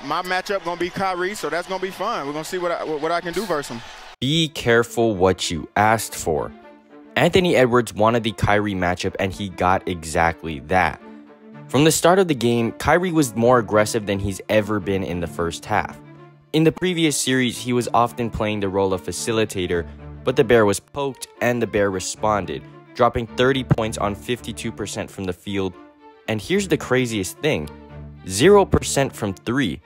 my matchup gonna be Kyrie, so that's gonna be fun. We're gonna see what I can do versus him. Be careful what you asked for. Anthony Edwards wanted the Kyrie matchup, and he got exactly that. From the start of the game, Kyrie was more aggressive than he's ever been in the first half. In the previous series, he was often playing the role of facilitator, but the Bear was poked and the Bear responded, dropping 30 points on 52% from the field. And here's the craziest thing, 0% from 3.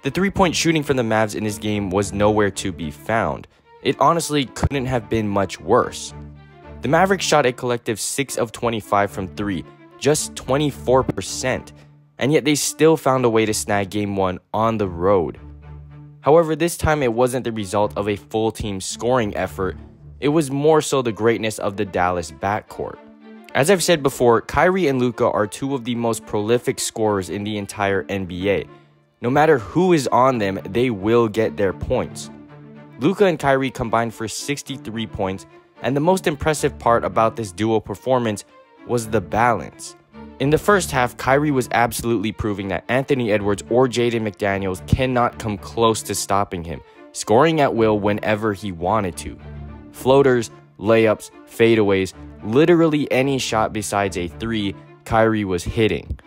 The 3-point shooting from the Mavs in this game was nowhere to be found. It honestly couldn't have been much worse. The Mavericks shot a collective 6 of 25 from 3, just 24%, and yet they still found a way to snag Game 1 on the road. However, this time it wasn't the result of a full team scoring effort, it was more so the greatness of the Dallas backcourt. As I've said before, Kyrie and Luka are two of the most prolific scorers in the entire NBA. No matter who is on them, they will get their points. Luka and Kyrie combined for 63 points, and the most impressive part about this duo performance was the balance. In the first half, Kyrie was absolutely proving that Anthony Edwards or Jaden McDaniels cannot come close to stopping him, scoring at will whenever he wanted to. Floaters, layups, fadeaways, literally any shot besides a 3, Kyrie was hitting.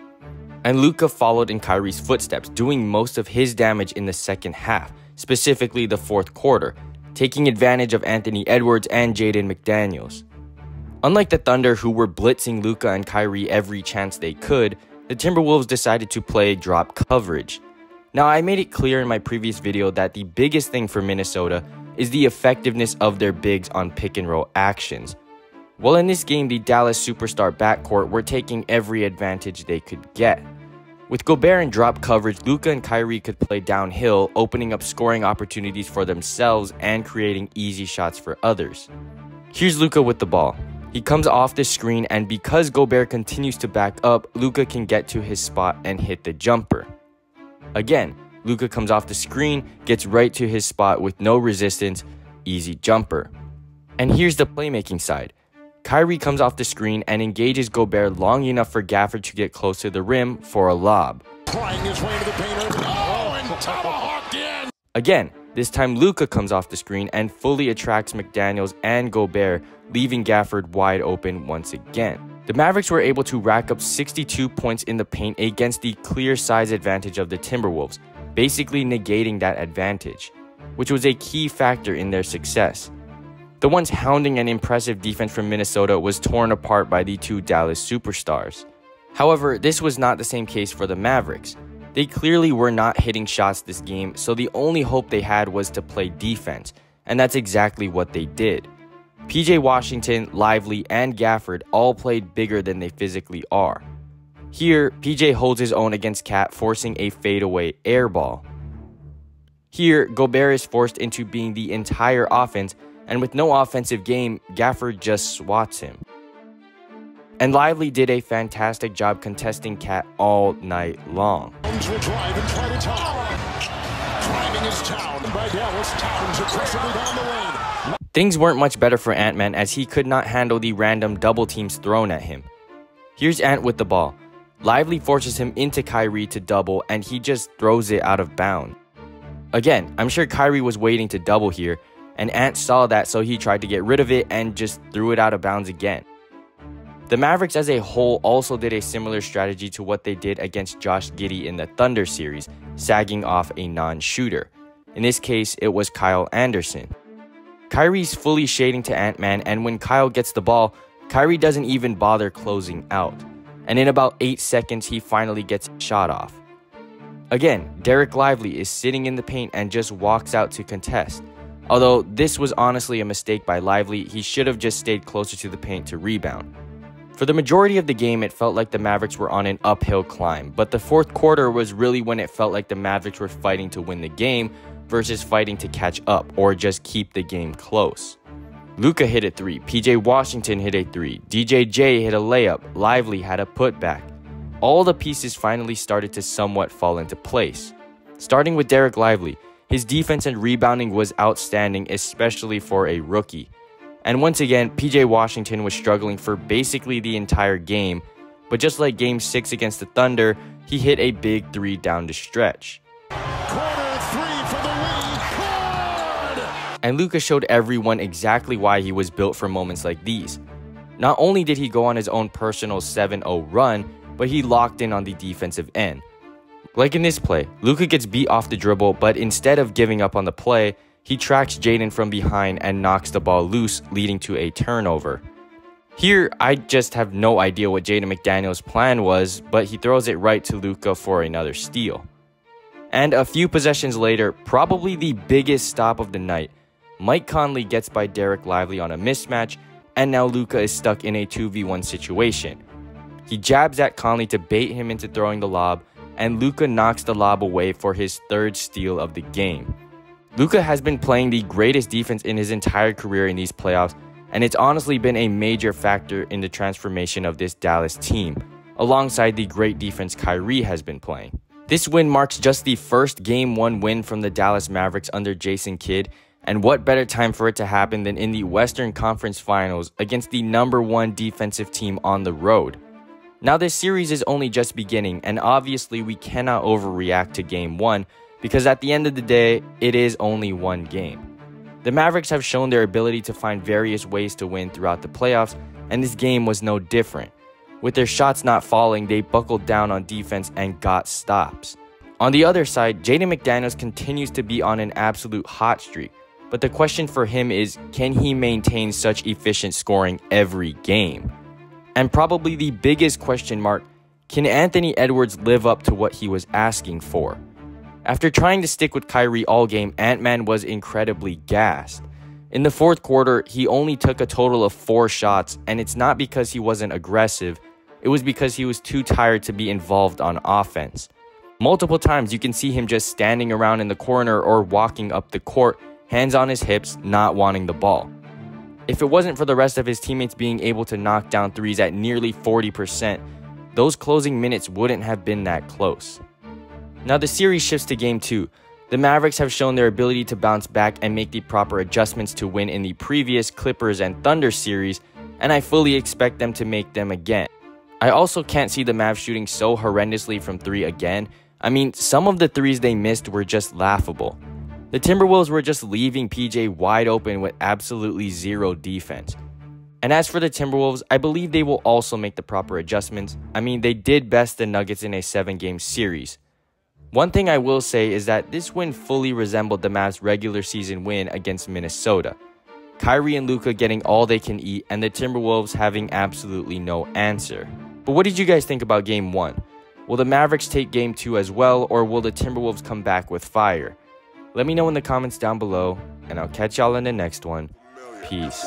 And Luka followed in Kyrie's footsteps, doing most of his damage in the second half, specifically the fourth quarter, taking advantage of Anthony Edwards and Jaden McDaniels. Unlike the Thunder, who were blitzing Luka and Kyrie every chance they could, the Timberwolves decided to play drop coverage. Now, I made it clear in my previous video that the biggest thing for Minnesota is the effectiveness of their bigs on pick-and-roll actions. Well, in this game, the Dallas superstar backcourt were taking every advantage they could get. With Gobert in drop coverage, Luka and Kyrie could play downhill, opening up scoring opportunities for themselves and creating easy shots for others. Here's Luka with the ball. He comes off the screen, and because Gobert continues to back up, Luka can get to his spot and hit the jumper. Again, Luka comes off the screen, gets right to his spot with no resistance, easy jumper. And here's the playmaking side. Kyrie comes off the screen and engages Gobert long enough for Gafford to get close to the rim for a lob. Prying his way to the paint. Oh, and tomahawked in! Again, this time Luka comes off the screen and fully attracts McDaniels and Gobert, leaving Gafford wide open once again. The Mavericks were able to rack up 62 points in the paint against the clear size advantage of the Timberwolves, basically negating that advantage, which was a key factor in their success. The once hounding and impressive defense from Minnesota was torn apart by the two Dallas superstars. However, this was not the same case for the Mavericks. They clearly were not hitting shots this game, so the only hope they had was to play defense, and that's exactly what they did. PJ Washington, Lively, and Gafford all played bigger than they physically are. Here, PJ holds his own against Cat, forcing a fadeaway air ball. Here, Gobert is forced into being the entire offense, and with no offensive game, Gafford just swats him. And Lively did a fantastic job contesting Cat all night long. Will drive and try to tie. Driving his Town by Dallas. Towns aggressively down the lane. Things weren't much better for Ant-Man as he could not handle the random double teams thrown at him. Here's Ant with the ball. Lively forces him into Kyrie to double, and he just throws it out of bounds. Again, I'm sure Kyrie was waiting to double here, and Ant saw that, so he tried to get rid of it and just threw it out of bounds again. The Mavericks as a whole also did a similar strategy to what they did against Josh Giddey in the Thunder series, sagging off a non-shooter. In this case, it was Kyle Anderson. Kyrie's fully shading to Ant-Man, and when Kyle gets the ball, Kyrie doesn't even bother closing out. And in about 8 seconds, he finally gets a shot off. Again, Derek Lively is sitting in the paint and just walks out to contest. Although this was honestly a mistake by Lively, he should have just stayed closer to the paint to rebound. For the majority of the game, it felt like the Mavericks were on an uphill climb, but the fourth quarter was really when it felt like the Mavericks were fighting to win the game versus fighting to catch up or just keep the game close. Luka hit a 3, PJ Washington hit a 3, DJJ hit a layup, Lively had a putback. All the pieces finally started to somewhat fall into place. Starting with Derek Lively, his defense and rebounding was outstanding, especially for a rookie. And once again, PJ Washington was struggling for basically the entire game, but just like Game 6 against the Thunder, he hit a big 3 down the stretch. three for the win. Good! And Luka showed everyone exactly why he was built for moments like these. Not only did he go on his own personal 7-0 run, but he locked in on the defensive end. Like in this play, Luka gets beat off the dribble, but instead of giving up on the play, he tracks Jaden from behind and knocks the ball loose, leading to a turnover. Here, I just have no idea what Jaden McDaniels' plan was, but he throws it right to Luka for another steal. And a few possessions later, probably the biggest stop of the night, Mike Conley gets by Derek Lively on a mismatch, and now Luka is stuck in a 2v1 situation. He jabs at Conley to bait him into throwing the lob, and Luka knocks the lob away for his third steal of the game. Luka has been playing the greatest defense in his entire career in these playoffs, and it's honestly been a major factor in the transformation of this Dallas team, alongside the great defense Kyrie has been playing. This win marks just the first Game 1 win from the Dallas Mavericks under Jason Kidd, and what better time for it to happen than in the Western Conference Finals against the #1 defensive team on the road. Now this series is only just beginning, and obviously we cannot overreact to Game 1 because at the end of the day, it is only one game. The Mavericks have shown their ability to find various ways to win throughout the playoffs, and this game was no different. With their shots not falling, they buckled down on defense and got stops. On the other side, Jaden McDaniels continues to be on an absolute hot streak, but the question for him is, can he maintain such efficient scoring every game? And probably the biggest question mark, can Anthony Edwards live up to what he was asking for? After trying to stick with Kyrie all game, Ant-Man was incredibly gassed. In the fourth quarter, he only took a total of 4 shots, and it's not because he wasn't aggressive, it was because he was too tired to be involved on offense. Multiple times you can see him just standing around in the corner or walking up the court, hands on his hips, not wanting the ball. If it wasn't for the rest of his teammates being able to knock down threes at nearly 40%, those closing minutes wouldn't have been that close. Now the series shifts to Game 2. The Mavericks have shown their ability to bounce back and make the proper adjustments to win in the previous Clippers and Thunder series, and I fully expect them to make them again. I also can't see the Mavs shooting so horrendously from 3 again. I mean, some of the threes they missed were just laughable. The Timberwolves were just leaving PJ wide open with absolutely zero defense. And as for the Timberwolves, I believe they will also make the proper adjustments. I mean, they did best the Nuggets in a 7-game series. One thing I will say is that this win fully resembled the Mavs' regular season win against Minnesota. Kyrie and Luka getting all they can eat, and the Timberwolves having absolutely no answer. But what did you guys think about Game 1? Will the Mavericks take Game 2 as well, or will the Timberwolves come back with fire? Let me know in the comments down below, and I'll catch y'all in the next one. Peace.